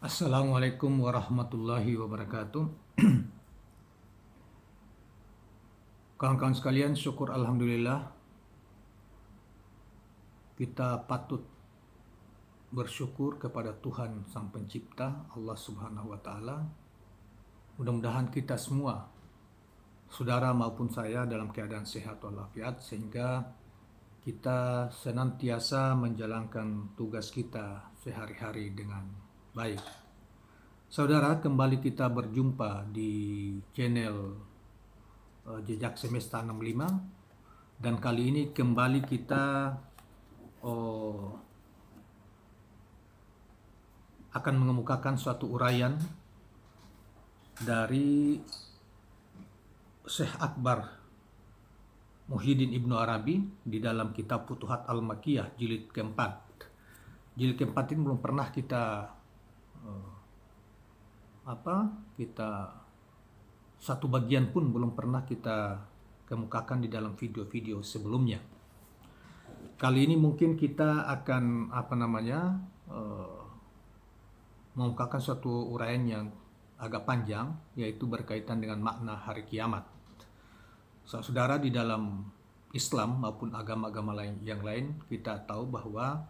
Assalamualaikum warahmatullahi wabarakatuh. Kawan-kawan sekalian, syukur alhamdulillah kita patut bersyukur kepada Tuhan Sang Pencipta, Allah Subhanahu wa taala. Mudah-mudahan kita semua, saudara maupun saya, dalam keadaan sehat walafiat sehingga kita senantiasa menjalankan tugas kita sehari-hari dengan baik. Saudara, kembali kita berjumpa di channel Jejak Semesta 65, dan kali ini kembali kita akan mengemukakan suatu uraian dari Syekh Akbar Muhyiddin Ibnu Arabi di dalam kitab Futuhat Al-Makkiyah jilid keempat. Jilid keempat ini belum pernah kita satu bagian pun belum pernah kita kemukakan di dalam video-video sebelumnya. Kali ini mungkin kita akan mengemukakan suatu uraian yang agak panjang, yaitu berkaitan dengan makna hari kiamat. Saudara, di dalam Islam maupun agama-agama yang lain, kita tahu bahwa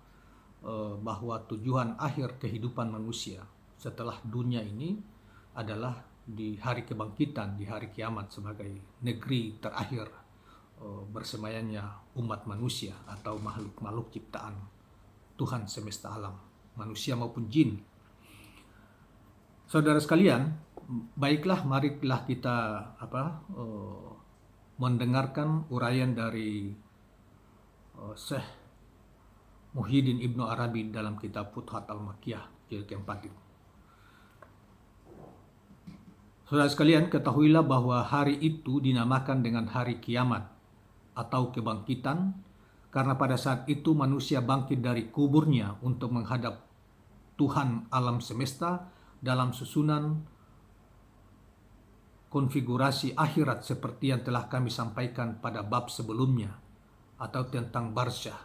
tujuan akhir kehidupan manusia setelah dunia ini adalah di hari kebangkitan, di hari kiamat, sebagai negeri terakhir bersemayannya umat manusia atau makhluk-makhluk ciptaan Tuhan semesta alam, manusia maupun jin. Saudara sekalian, baiklah, marilah kita mendengarkan uraian dari Syekh Muhyiddin Ibnu Arabi dalam kitab Futuhat Al-Makkiyah jilid keempat itu. Saudara sekalian, ketahuilah bahwa hari itu dinamakan dengan hari kiamat atau kebangkitan karena pada saat itu manusia bangkit dari kuburnya untuk menghadap Tuhan alam semesta dalam susunan konfigurasi akhirat seperti yang telah kami sampaikan pada bab sebelumnya atau tentang barzah.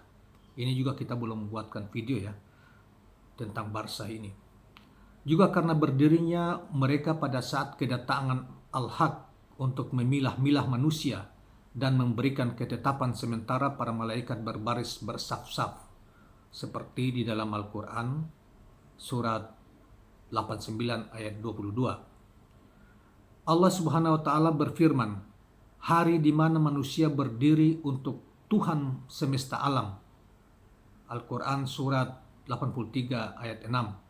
Ini juga kita belum membuatkan video ya tentang barzah ini. Juga karena berdirinya mereka pada saat kedatangan Al-Haq untuk memilah-milah manusia dan memberikan ketetapan sementara para malaikat berbaris bersaf-saf seperti di dalam Al-Quran surat 89 ayat 22. Allah Subhanahu wa taala berfirman, hari di mana manusia berdiri untuk Tuhan semesta alam. Al-Quran surat 83 ayat 6.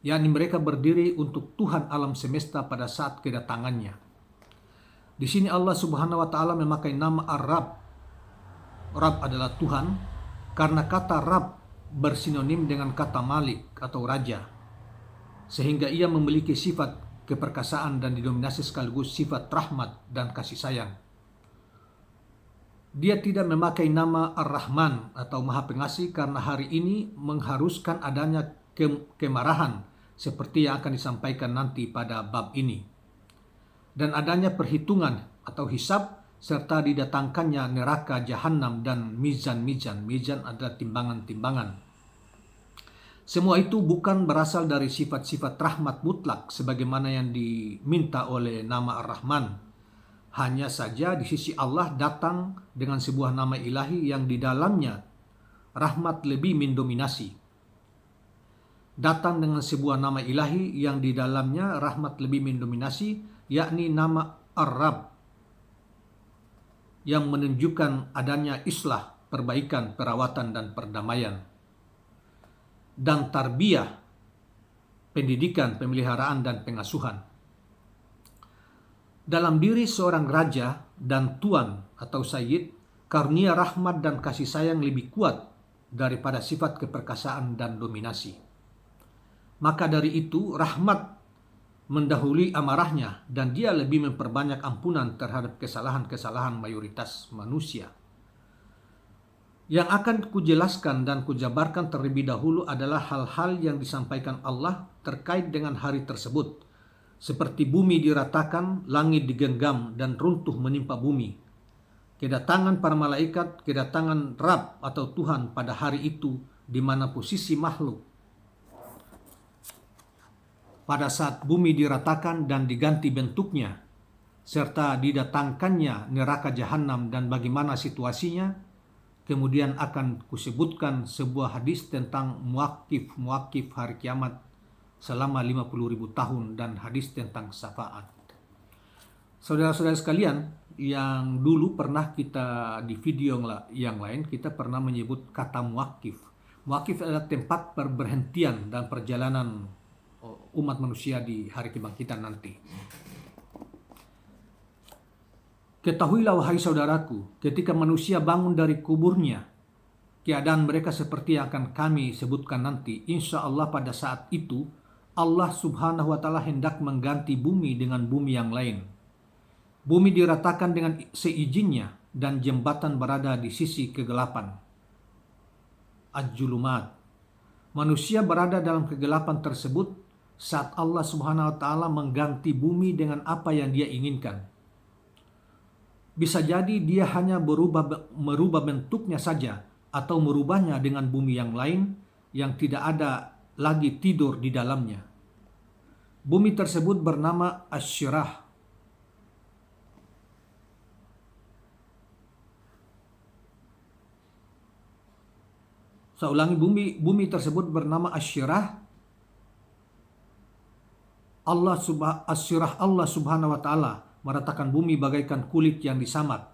yakni mereka berdiri untuk Tuhan alam semesta pada saat kedatangannya. Di sini Allah Subhanahu wa taala memakai nama Ar-Rabb. Rabb adalah Tuhan karena kata Rabb bersinonim dengan kata Malik atau raja, sehingga ia memiliki sifat keperkasaan dan didominasi sekaligus sifat rahmat dan kasih sayang. Dia tidak memakai nama Ar-Rahman atau Maha Pengasih karena hari ini mengharuskan adanya kemarahan seperti yang akan disampaikan nanti pada bab ini, dan adanya perhitungan atau hisab serta didatangkannya neraka jahanam dan mizan-mizan. Mizan adalah timbangan-timbangan. Semua itu bukan berasal dari sifat-sifat rahmat mutlak sebagaimana yang diminta oleh nama Ar-Rahman. Hanya saja di sisi Allah datang dengan sebuah nama ilahi yang di dalamnya rahmat lebih mendominasi. Datang dengan sebuah nama ilahi yang di dalamnya rahmat lebih mendominasi, yakni nama Ar-Rabb, yang menunjukkan adanya islah, perbaikan, perawatan, dan perdamaian. Dan tarbiyah, pendidikan, pemeliharaan, dan pengasuhan. Dalam diri seorang raja dan tuan atau sayyid, karunia rahmat dan kasih sayang lebih kuat daripada sifat keperkasaan dan dominasi. Maka dari itu rahmat mendahului amarahnya dan dia lebih memperbanyak ampunan terhadap kesalahan-kesalahan mayoritas manusia. Yang akan kujelaskan dan kujabarkan terlebih dahulu adalah hal-hal yang disampaikan Allah terkait dengan hari tersebut, seperti bumi diratakan, langit digenggam dan runtuh menimpa bumi. Kedatangan para malaikat, kedatangan Rabb atau Tuhan pada hari itu di mana posisi makhluk pada saat bumi diratakan dan diganti bentuknya, serta didatangkannya neraka jahanam dan bagaimana situasinya, kemudian akan kusebutkan sebuah hadis tentang muakif hari kiamat selama 50.000 tahun dan hadis tentang syafaat. Saudara-saudara sekalian, yang dulu pernah kita di video yang lain kita pernah menyebut kata muakif. Muakif adalah tempat perberhentian dan perjalanan umat manusia di hari kebangkitan nanti. Ketahuilah wahai saudaraku, ketika manusia bangun dari kuburnya, keadaan mereka seperti yang akan kami sebutkan nanti. Insya Allah pada saat itu, Allah subhanahu wa ta'ala hendak mengganti bumi dengan bumi yang lain. Bumi diratakan dengan seizinnya dan jembatan berada di sisi kegelapan. Al-Julumat. Manusia berada dalam kegelapan tersebut saat Allah subhanahu wa ta'ala mengganti bumi dengan apa yang dia inginkan. Bisa jadi dia hanya merubah bentuknya saja atau merubahnya dengan bumi yang lain yang tidak ada lagi tidur di dalamnya. Bumi tersebut bernama Asyirah. Saya ulangi, bumi tersebut bernama Asyirah. Asyirah Allah subhanahu wa ta'ala meratakan bumi bagaikan kulit yang disamak.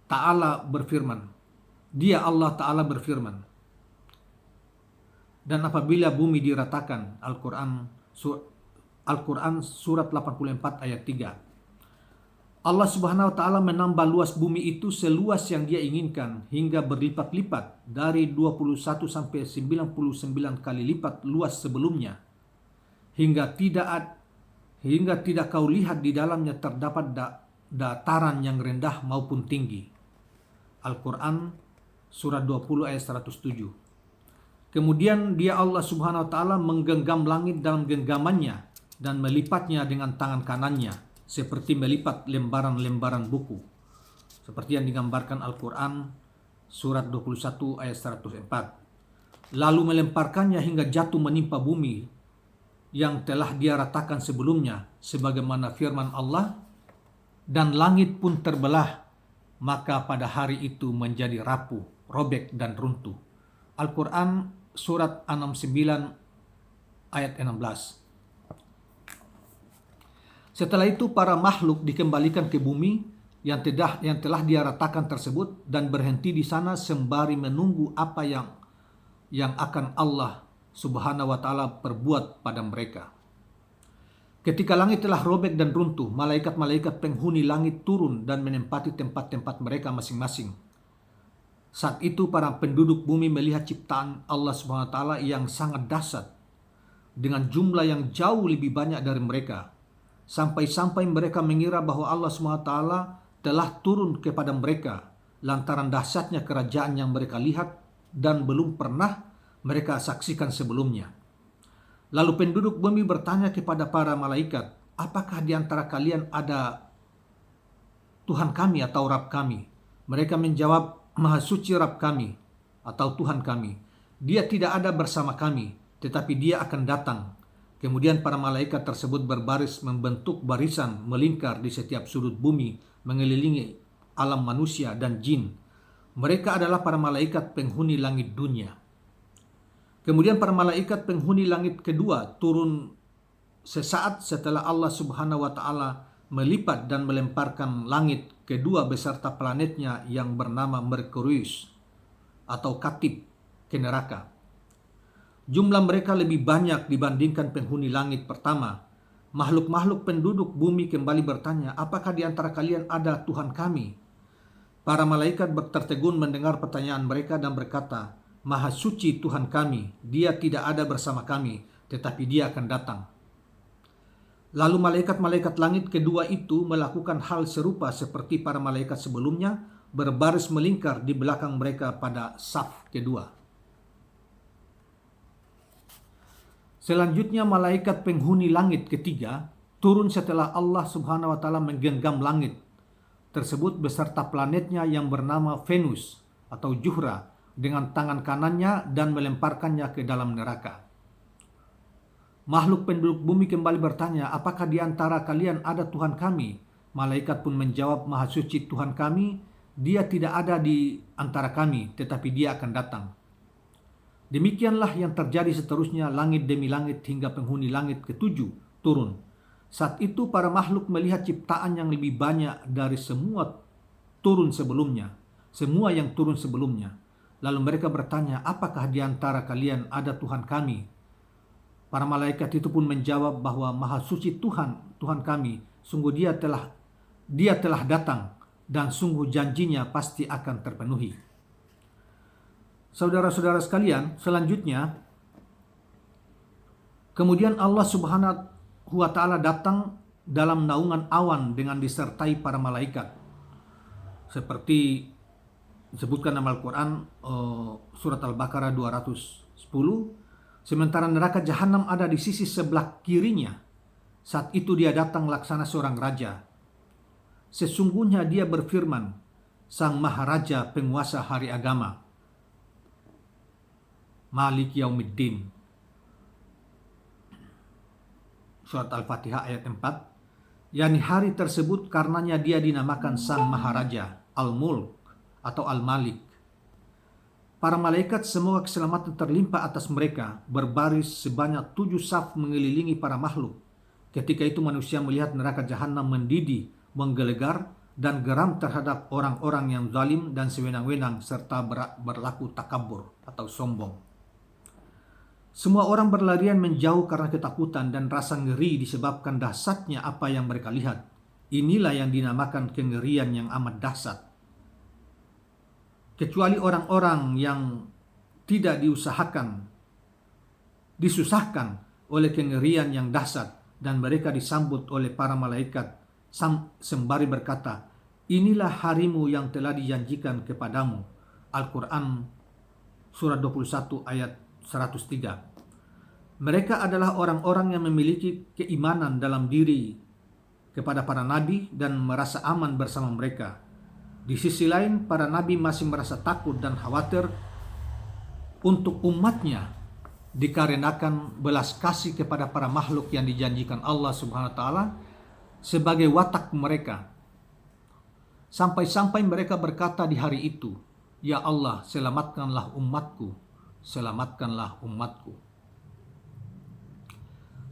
Ta'ala berfirman. Dia Allah Ta'ala berfirman. Dan apabila bumi diratakan, Al-Quran surat 84 ayat 3. Allah subhanahu wa ta'ala menambah luas bumi itu seluas yang dia inginkan hingga berlipat-lipat dari 21 sampai 99 kali lipat luas sebelumnya. Hingga tidak kau lihat di dalamnya terdapat dataran yang rendah maupun tinggi. Al-Quran surat 20 ayat 107. Kemudian dia Allah subhanahu wa ta'ala menggenggam langit dalam genggamannya dan melipatnya dengan tangan kanannya seperti melipat lembaran-lembaran buku. Seperti yang digambarkan Al-Quran surat 21 ayat 104. Lalu melemparkannya hingga jatuh menimpa bumi yang telah dia ratakan sebelumnya, sebagaimana firman Allah, dan langit pun terbelah, maka pada hari itu menjadi rapuh, robek dan runtuh. Al-Quran surat 69 ayat 16. Setelah itu para makhluk dikembalikan ke bumi yang telah dia ratakan tersebut dan berhenti di sana sembari menunggu apa yang akan Allah subhanahu wa ta'ala perbuat pada mereka. Ketika langit telah robek dan runtuh, malaikat-malaikat penghuni langit turun dan menempati tempat-tempat mereka masing-masing. Saat itu para penduduk bumi melihat ciptaan Allah subhanahu wa ta'ala yang sangat dahsyat dengan jumlah yang jauh lebih banyak dari mereka. Sampai-sampai mereka mengira bahwa Allah SWT telah turun kepada mereka lantaran dahsyatnya kerajaan yang mereka lihat dan belum pernah mereka saksikan sebelumnya. Lalu penduduk bumi bertanya kepada para malaikat, apakah di antara kalian ada Tuhan kami atau Rabb kami? Mereka menjawab, Maha Suci Rabb kami atau Tuhan kami. Dia tidak ada bersama kami, tetapi dia akan datang. Kemudian para malaikat tersebut berbaris membentuk barisan melingkar di setiap sudut bumi mengelilingi alam manusia dan jin. Mereka adalah para malaikat penghuni langit dunia. Kemudian para malaikat penghuni langit kedua turun sesaat setelah Allah subhanahu wa ta'ala melipat dan melemparkan langit kedua beserta planetnya yang bernama Merkurius atau Katib ke neraka. Jumlah mereka lebih banyak dibandingkan penghuni langit pertama. Makhluk-makhluk penduduk bumi kembali bertanya, apakah di antara kalian ada Tuhan kami? Para malaikat tertegun mendengar pertanyaan mereka dan berkata, Maha Suci Tuhan kami, dia tidak ada bersama kami, tetapi dia akan datang. Lalu malaikat-malaikat langit kedua itu melakukan hal serupa seperti para malaikat sebelumnya, berbaris melingkar di belakang mereka pada saf kedua. Selanjutnya malaikat penghuni langit ketiga turun setelah Allah subhanahu wa ta'ala menggenggam langit tersebut beserta planetnya yang bernama Venus atau Zuhra dengan tangan kanannya dan melemparkannya ke dalam neraka. Makhluk penduduk bumi kembali bertanya, apakah di antara kalian ada Tuhan kami? Malaikat pun menjawab, Maha Suci Tuhan kami, Dia tidak ada di antara kami, tetapi Dia akan datang. Demikianlah yang terjadi seterusnya, langit demi langit hingga penghuni langit ketujuh turun. Saat itu para makhluk melihat ciptaan yang lebih banyak dari semua yang turun sebelumnya. Lalu mereka bertanya, apakah di antara kalian ada Tuhan kami? Para malaikat itu pun menjawab bahwa Maha Suci Tuhan kami, sungguh Dia telah datang dan sungguh janjinya pasti akan terpenuhi. Saudara-saudara sekalian, selanjutnya kemudian Allah Subhanahu wa taala datang dalam naungan awan dengan disertai para malaikat. Seperti disebutkan dalam Al-Quran surat Al-Baqarah 210, sementara neraka jahanam ada di sisi sebelah kirinya. Saat itu Dia datang laksana seorang raja. Sesungguhnya Dia berfirman, Sang Maharaja penguasa hari agama, Malik Yaumiddin. Surat Al-Fatihah ayat 4. yakni hari tersebut karenanya Dia dinamakan Sang Maharaja, Al-Mulk atau Al-Malik. Para malaikat semoga keselamatan terlimpah atas mereka berbaris sebanyak 7 saf mengelilingi para makhluk. Ketika itu manusia melihat neraka jahanam mendidih, menggelegar dan geram terhadap orang-orang yang zalim dan sewenang-wenang serta berlaku takabur atau sombong. Semua orang berlarian menjauh karena ketakutan dan rasa ngeri disebabkan dahsyatnya apa yang mereka lihat. Inilah yang dinamakan kengerian yang amat dahsyat. Kecuali orang-orang yang tidak disusahkan oleh kengerian yang dahsyat, dan mereka disambut oleh para malaikat sembari berkata, inilah harimu yang telah dijanjikan kepadamu. Al-Quran surat 21 ayat 103. Mereka adalah orang-orang yang memiliki keimanan dalam diri kepada para nabi dan merasa aman bersama mereka. Di sisi lain, para nabi masih merasa takut dan khawatir untuk umatnya dikarenakan belas kasih kepada para makhluk yang dijanjikan Allah Subhanahu wa taala sebagai watak mereka. Sampai-sampai mereka berkata di hari itu, Ya Allah, selamatkanlah umatku, selamatkanlah umatku.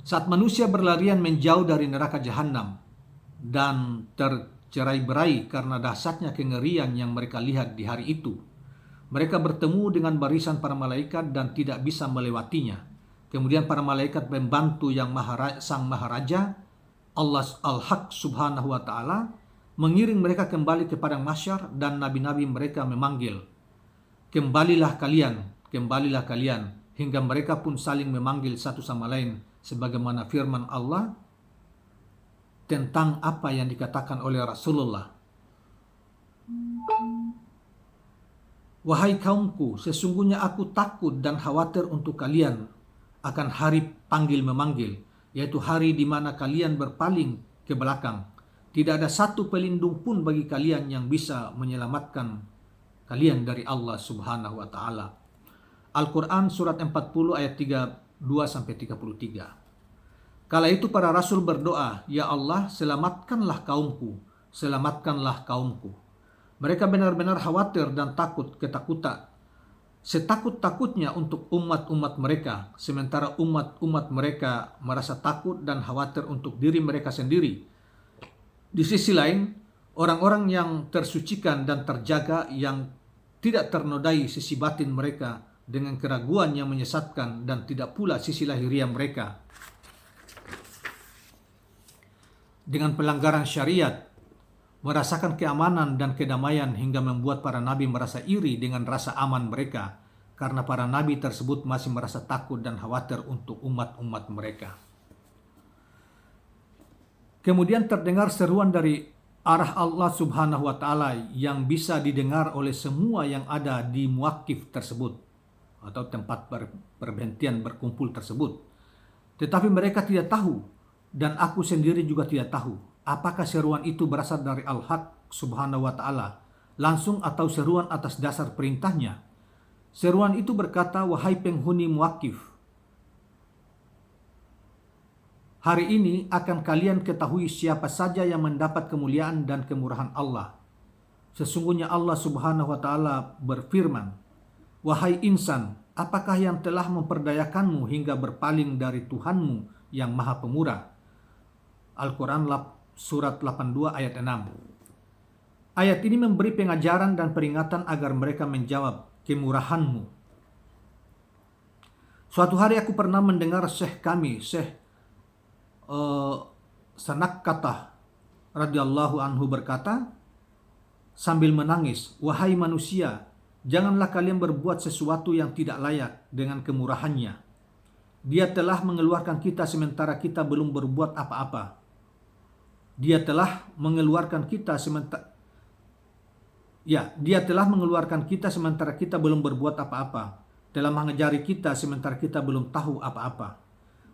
Saat manusia berlarian menjauh dari neraka jahanam dan tercerai-berai karena dahsyatnya kengerian yang mereka lihat di hari itu, mereka bertemu dengan barisan para malaikat dan tidak bisa melewatinya. Kemudian para malaikat membantu Sang Maharaja, Allah Al-Haq Subhanahu wa ta'ala, mengiring mereka kembali ke padang mahsyar, dan nabi-nabi mereka memanggil, kembalilah kalian, hingga mereka pun saling memanggil satu sama lain, sebagaimana firman Allah tentang apa yang dikatakan oleh Rasulullah. Wahai kaumku, sesungguhnya aku takut dan khawatir untuk kalian akan hari panggil memanggil, yaitu hari di mana kalian berpaling ke belakang. Tidak ada satu pelindung pun bagi kalian yang bisa menyelamatkan kalian dari Allah Subhanahu wa taala. Al-Quran surat 40 ayat 32-33. Kala itu para rasul berdoa, Ya Allah, selamatkanlah kaumku, selamatkanlah kaumku. Mereka benar-benar khawatir dan ketakutan, setakut-takutnya untuk umat-umat mereka, sementara umat-umat mereka merasa takut dan khawatir untuk diri mereka sendiri. Di sisi lain, orang-orang yang tersucikan dan terjaga, yang tidak ternodai sisi batin mereka dengan keraguan yang menyesatkan, dan tidak pula sisi lahiriah mereka dengan pelanggaran syariat, merasakan keamanan dan kedamaian hingga membuat para nabi merasa iri dengan rasa aman mereka, karena para nabi tersebut masih merasa takut dan khawatir untuk umat-umat mereka. Kemudian terdengar seruan dari arah Allah Subhanahu wa taala yang bisa didengar oleh semua yang ada di muwakif tersebut atau tempat perhentian berkumpul tersebut. Tetapi mereka tidak tahu, dan aku sendiri juga tidak tahu, apakah seruan itu berasal dari Al-Haq Subhanahu wa ta'ala langsung atau seruan atas dasar perintahnya. Seruan itu berkata, wahai penghuni muwakif, Hari ini akan kalian ketahui siapa saja yang mendapat kemuliaan dan kemurahan Allah. Sesungguhnya Allah Subhanahu wa taala berfirman, "Wahai insan, apakah yang telah memperdayakanmu hingga berpaling dari Tuhanmu yang Maha Pemurah?" Al-Quran surat 82 ayat 6. Ayat ini memberi pengajaran dan peringatan agar mereka menjawab, "Kemurahan-Mu." Suatu hari aku pernah mendengar Syekh kami, Syekh Sanakkatah radhiyallahu anhu berkata sambil menangis, "Wahai manusia, janganlah kalian berbuat sesuatu yang tidak layak dengan kemurahannya. Dia telah mengeluarkan kita sementara kita belum berbuat apa-apa. Dia telah mengeluarkan kita sementara kita belum berbuat apa-apa. Telah mengajari kita sementara kita belum tahu apa-apa.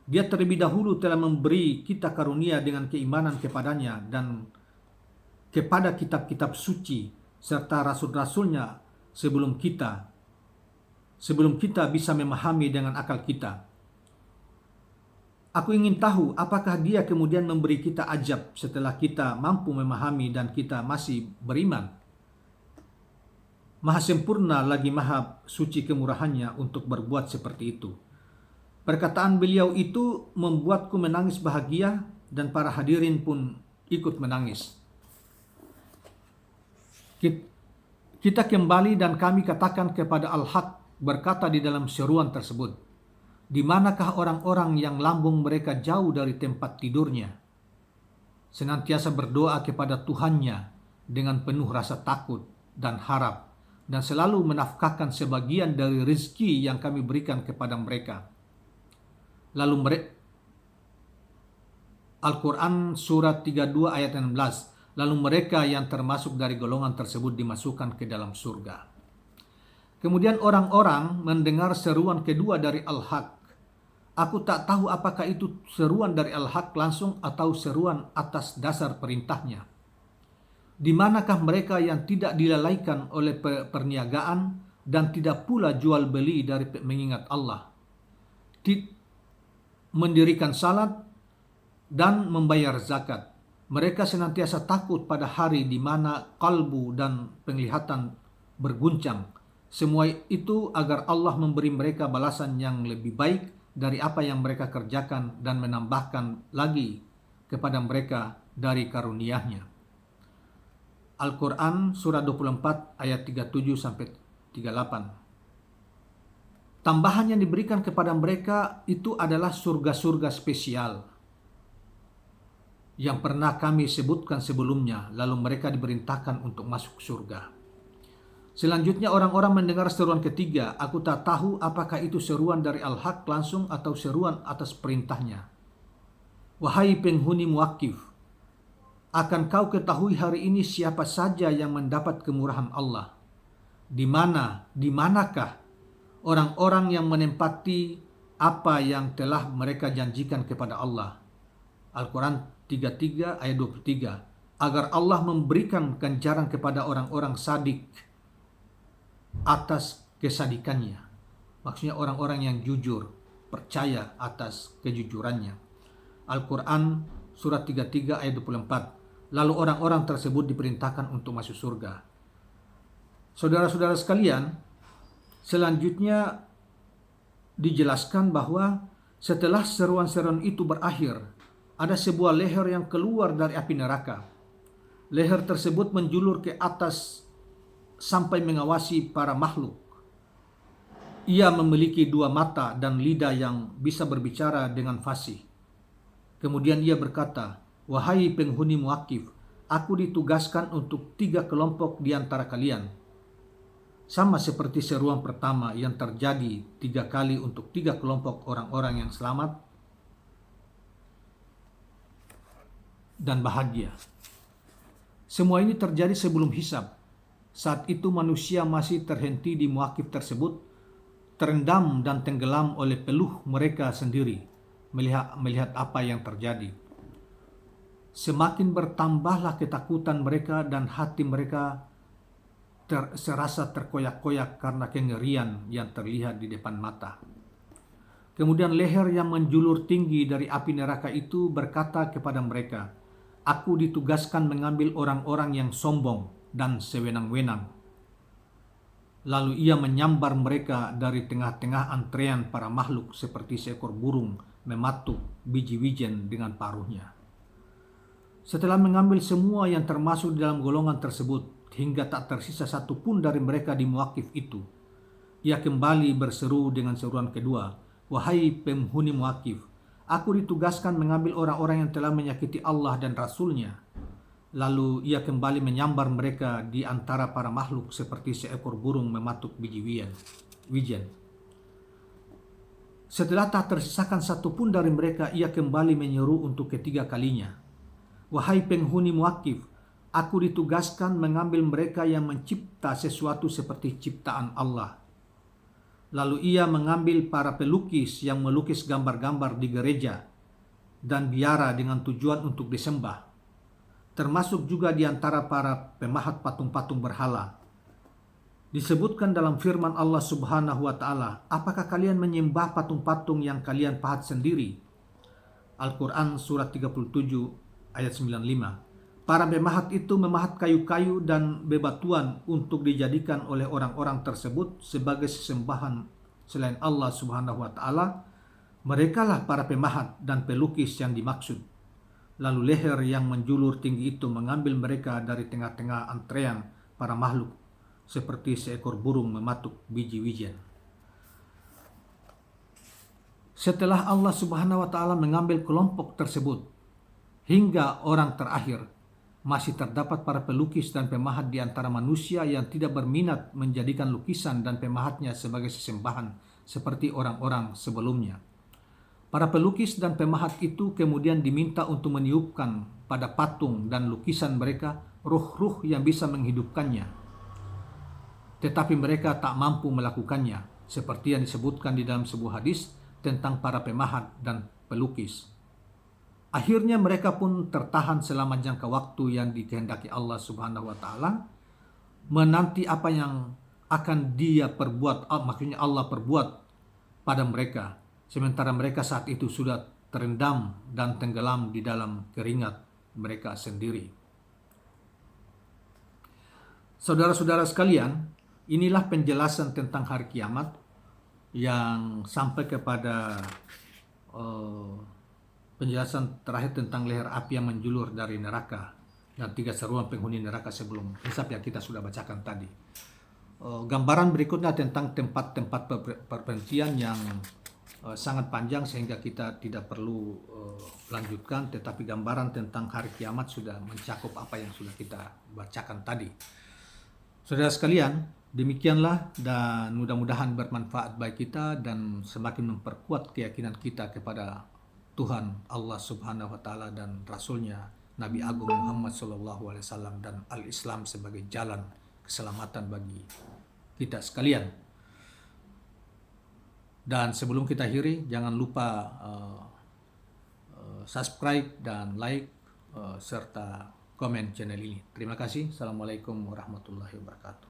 Dia terlebih dahulu telah memberi kita karunia dengan keimanan kepadanya dan kepada kitab-kitab suci serta rasul-rasulnya sebelum kita bisa memahami dengan akal kita. Aku ingin tahu apakah dia kemudian memberi kita ajab setelah kita mampu memahami dan kita masih beriman. Maha sempurna lagi maha suci kemurahannya untuk berbuat seperti itu. Perkataan beliau itu membuatku menangis bahagia dan para hadirin pun ikut menangis. Kita kembali dan kami katakan kepada Al-Haq berkata di dalam seruan tersebut, "Di manakah orang-orang yang lambung mereka jauh dari tempat tidurnya, senantiasa berdoa kepada Tuhannya dengan penuh rasa takut dan harap, dan selalu menafkahkan sebagian dari rezeki yang kami berikan kepada mereka." Lalu Al-Quran surat 32 ayat 16. Lalu mereka yang termasuk dari golongan tersebut dimasukkan ke dalam surga. Kemudian orang-orang mendengar seruan kedua dari Al-Haq. Aku tak tahu apakah itu seruan dari Al-Haq langsung atau seruan atas dasar perintahnya. Di manakah mereka yang tidak dilalaikan oleh perniagaan dan tidak pula jual beli dari mengingat Allah, mendirikan salat dan membayar zakat. Mereka senantiasa takut pada hari di mana kalbu dan penglihatan berguncang. Semua itu agar Allah memberi mereka balasan yang lebih baik dari apa yang mereka kerjakan dan menambahkan lagi kepada mereka dari karunia-Nya. Al-Quran surah 24 ayat 37 sampai 38. Tambahan yang diberikan kepada mereka itu adalah surga-surga spesial yang pernah kami sebutkan sebelumnya, lalu mereka diperintahkan untuk masuk surga. Selanjutnya orang-orang mendengar seruan ketiga. Aku tak tahu apakah itu seruan dari Al-Haq langsung atau seruan atas perintahnya. Wahai penghuni muwakif, akan kau ketahui hari ini siapa saja yang mendapat kemurahan Allah. Di manakah orang-orang yang menempati apa yang telah mereka janjikan kepada Allah. Al-Quran 33 ayat 23. Agar Allah memberikan ganjaran kepada orang-orang sadik atas kesadikannya. Maksudnya orang-orang yang jujur, percaya atas kejujurannya. Al-Quran surat 33 ayat 24. Lalu orang-orang tersebut diperintahkan untuk masuk surga. Saudara-saudara sekalian, selanjutnya dijelaskan bahwa setelah seruan-seruan itu berakhir, ada sebuah leher yang keluar dari api neraka. Leher tersebut menjulur ke atas sampai mengawasi para makhluk. Ia memiliki 2 mata dan lidah yang bisa berbicara dengan fasih. Kemudian ia berkata, "Wahai penghuni muwakif, aku ditugaskan untuk 3 kelompok di antara kalian. Sama seperti seruan pertama yang terjadi 3 kali untuk 3 kelompok orang-orang yang selamat dan bahagia. Semua ini terjadi sebelum hisab. Saat itu manusia masih terhenti di muwakif tersebut, terendam dan tenggelam oleh peluh mereka sendiri, melihat apa yang terjadi. Semakin bertambahlah ketakutan mereka dan hati mereka serasa terkoyak-koyak karena kengerian yang terlihat di depan mata. Kemudian leher yang menjulur tinggi dari api neraka itu berkata kepada mereka, "Aku ditugaskan mengambil orang-orang yang sombong dan sewenang-wenang." Lalu ia menyambar mereka dari tengah-tengah antrean para makhluk seperti seekor burung mematuk biji wijen dengan paruhnya. Setelah mengambil semua yang termasuk dalam golongan tersebut, hingga tak tersisa satu pun dari mereka di Muwaqif itu, ia kembali berseru dengan seruan kedua, "Wahai penghuni Muwaqif, aku ditugaskan mengambil orang-orang yang telah menyakiti Allah dan Rasul-Nya." Lalu ia kembali menyambar mereka di antara para makhluk seperti seekor burung mematuk biji wijen. Setelah tak tersisakan satu pun dari mereka, ia kembali menyeru untuk ketiga kalinya, "Wahai penghuni Muwaqif, aku ditugaskan mengambil mereka yang mencipta sesuatu seperti ciptaan Allah." Lalu ia mengambil para pelukis yang melukis gambar-gambar di gereja dan biara dengan tujuan untuk disembah, termasuk juga di antara para pemahat patung-patung berhala. Disebutkan dalam firman Allah Subhanahu wa taala, "Apakah kalian menyembah patung-patung yang kalian pahat sendiri?" Al-Quran surat 37 ayat 95. Para pemahat itu memahat kayu-kayu dan bebatuan untuk dijadikan oleh orang-orang tersebut sebagai sesembahan selain Allah Subhanahu wa taala. Merekalah para pemahat dan pelukis yang dimaksud. Lalu leher yang menjulur tinggi itu mengambil mereka dari tengah-tengah antrean para makhluk seperti seekor burung mematuk biji wijen. Setelah Allah Subhanahu wa taala mengambil kelompok tersebut hingga orang terakhir, masih terdapat para pelukis dan pemahat di antara manusia yang tidak berminat menjadikan lukisan dan pemahatnya sebagai sesembahan seperti orang-orang sebelumnya. Para pelukis dan pemahat itu kemudian diminta untuk meniupkan pada patung dan lukisan mereka ruh-ruh yang bisa menghidupkannya. Tetapi mereka tak mampu melakukannya, seperti yang disebutkan di dalam sebuah hadis tentang para pemahat dan pelukis. Akhirnya mereka pun tertahan selama jangka waktu yang dikehendaki Allah Subhanahu wa taala, menanti apa yang akan Dia perbuat, maksudnya Allah perbuat pada mereka. Sementara mereka saat itu sudah terendam dan tenggelam di dalam keringat mereka sendiri. Saudara-saudara sekalian, inilah penjelasan tentang hari kiamat yang sampai kepada penjelasan terakhir tentang leher api yang menjulur dari neraka dan 3 seruan penghuni neraka sebelum hisab yang kita sudah bacakan tadi. Gambaran berikutnya tentang tempat-tempat perberhentian yang sangat panjang sehingga kita tidak perlu lanjutkan, tetapi gambaran tentang hari kiamat sudah mencakup apa yang sudah kita bacakan tadi. Saudara sekalian, demikianlah, dan mudah-mudahan bermanfaat bagi kita dan semakin memperkuat keyakinan kita kepada Tuhan Allah Subhanahu wa taala dan Rasul-Nya Nabi Agung Muhammad SAW dan Al-Islam sebagai jalan keselamatan bagi kita sekalian. Dan sebelum kita akhiri, jangan lupa subscribe dan like serta komen channel ini. Terima kasih. Assalamualaikum warahmatullahi wabarakatuh.